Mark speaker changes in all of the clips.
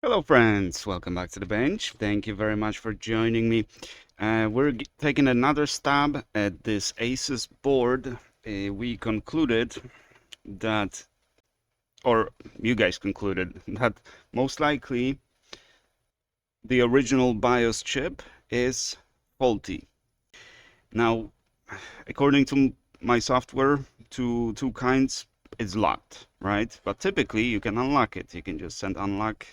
Speaker 1: Hello friends, welcome back to the bench. Thank you very much for joining me. We're taking another stab at this Asus board. We concluded that, or you guys concluded, that most likely the original BIOS chip is faulty. Now, according to my software, two kinds is locked, right? But typically you can unlock it. You can just send unlock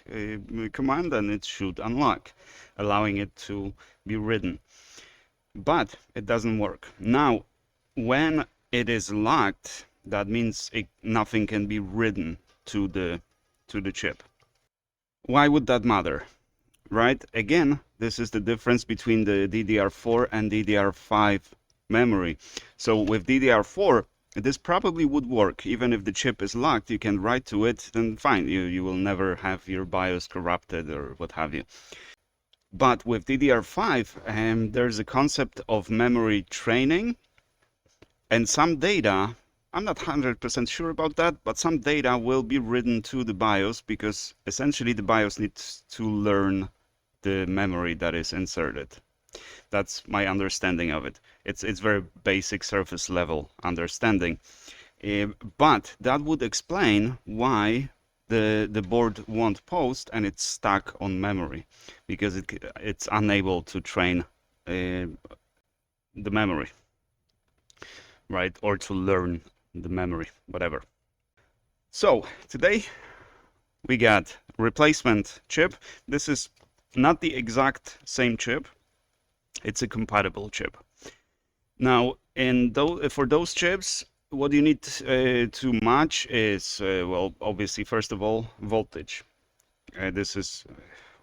Speaker 1: command and it should unlock, allowing it to be written. But it doesn't work. Now, when it is locked, that means nothing can be written to the chip. Why would that matter? Right? Again, this is the difference between the DDR4 and DDR5 memory. So with DDR4, this probably would work. Even if the chip is locked, you can write to it, then fine, you will never have your BIOS corrupted or what have you. But with DDR5, there's a concept of memory training, and some data, I'm not 100% sure about that, but some data will be written to the BIOS because essentially the BIOS needs to learn the memory that is inserted. That's my understanding of it. It's very basic surface level understanding. But that would explain why the board won't post and it's stuck on memory because it's unable to train the memory, right? Or to learn the memory, whatever. So today we got replacement chip. This is not the exact same chip. It's a compatible chip. Now, for those chips, what you need to match is, well, obviously, first of all, voltage. This is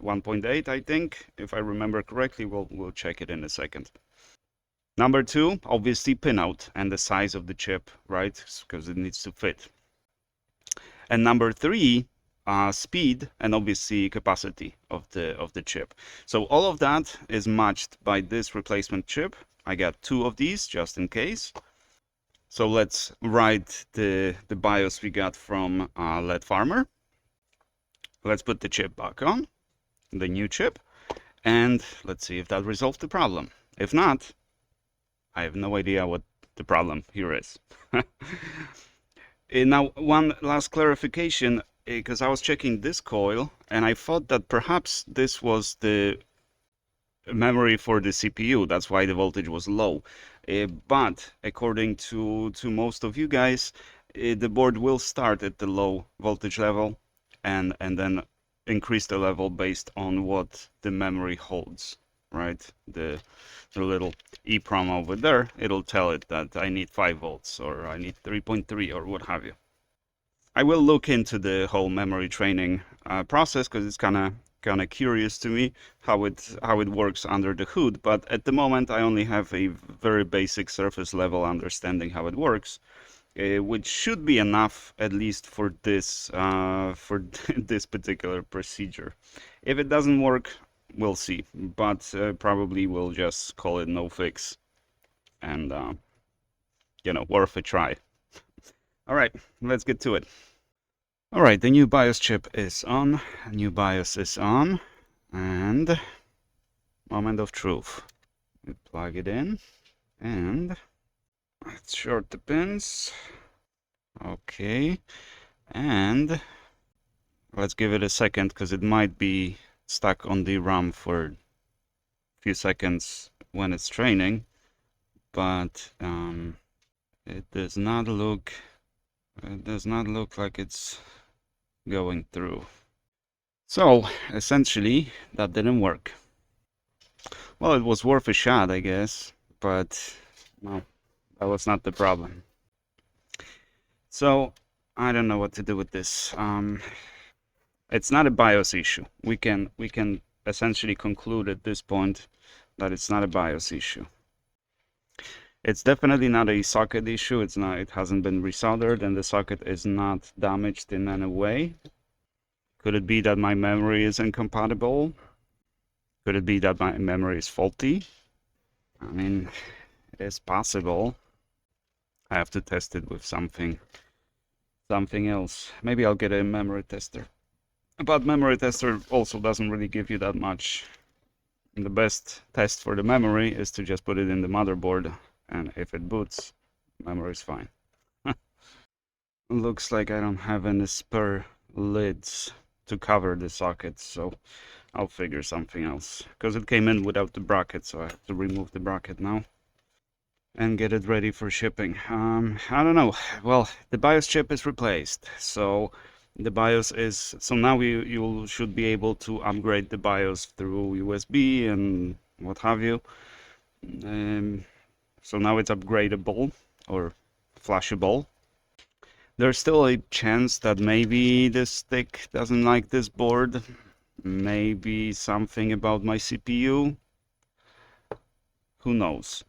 Speaker 1: 1.8, I think, if I remember correctly. We'll check it in a second. Number two, obviously, pinout and the size of the chip, right? Because it needs to fit. And number three, speed and obviously capacity of the chip. So all of that is matched by this replacement chip. I got two of these just in case. So let's write the BIOS we got from LED Farmer. Let's put the chip back on, the new chip, and let's see if that resolved the problem. If not, I have no idea what the problem here is. Now, one last clarification, because I was checking this coil and I thought that perhaps this was the memory for the CPU. That's why the voltage was low. But according to most of you guys, the board will start at the low voltage level and then increase the level based on what the memory holds, right? The little EEPROM over there, it'll tell it that I need 5 volts or I need 3.3 or what have you. I will look into the whole memory training process because it's kind of curious to me how it works under the hood. But at the moment, I only have a very basic surface level understanding how it works, which should be enough at least for this this particular procedure. If it doesn't work, we'll see. But probably we'll just call it no fix, and worth a try. All right, let's get to it. All right, the new BIOS chip is on. New BIOS is on, and moment of truth. We plug it in, and let's short the pins. Okay, and let's give it a second because it might be stuck on the RAM for a few seconds when it's training, but it does not look like it's going through. So essentially that didn't work. Well, it was worth a shot, I guess, but no, that was not the problem. So I don't know what to do with this. It's not a BIOS issue. We can essentially conclude at this point that it's not a BIOS issue. It's definitely not a socket issue. It hasn't been resoldered and the socket is not damaged in any way. Could it be that my memory is incompatible? Could it be that my memory is faulty? I mean, it's possible. I have to test it with something else. Maybe I'll get a memory tester. But memory tester also doesn't really give you that much. The best test for the memory is to just put it in the motherboard, and if it boots, memory is fine. Looks like I don't have any spare lids to cover the socket, so I'll figure something else. Because it came in without the bracket, so I have to remove the bracket now and get it ready for shipping. I don't know. Well, the BIOS chip is replaced, so the BIOS is, so now you should be able to upgrade the BIOS through USB and what have you. So now it's upgradable or flashable. There's still a chance that maybe this stick doesn't like this board. Maybe something about my CPU. Who knows?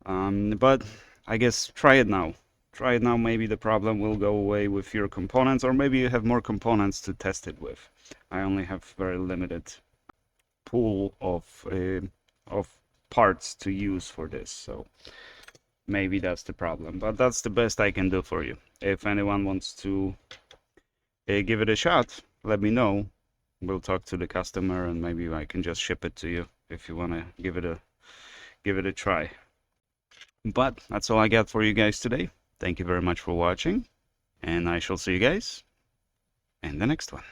Speaker 1: But I guess try it now. Try it now, maybe the problem will go away with your components, or maybe you have more components to test it with. I only have very limited pool of parts to use for this, so maybe that's the problem. But that's the best I can do for you. If anyone wants to give it a shot, let me know. We'll talk to the customer and maybe I can just ship it to you if you want to give it a try. But that's all I got for you guys today. Thank you very much for watching, and I shall see you guys in the next one.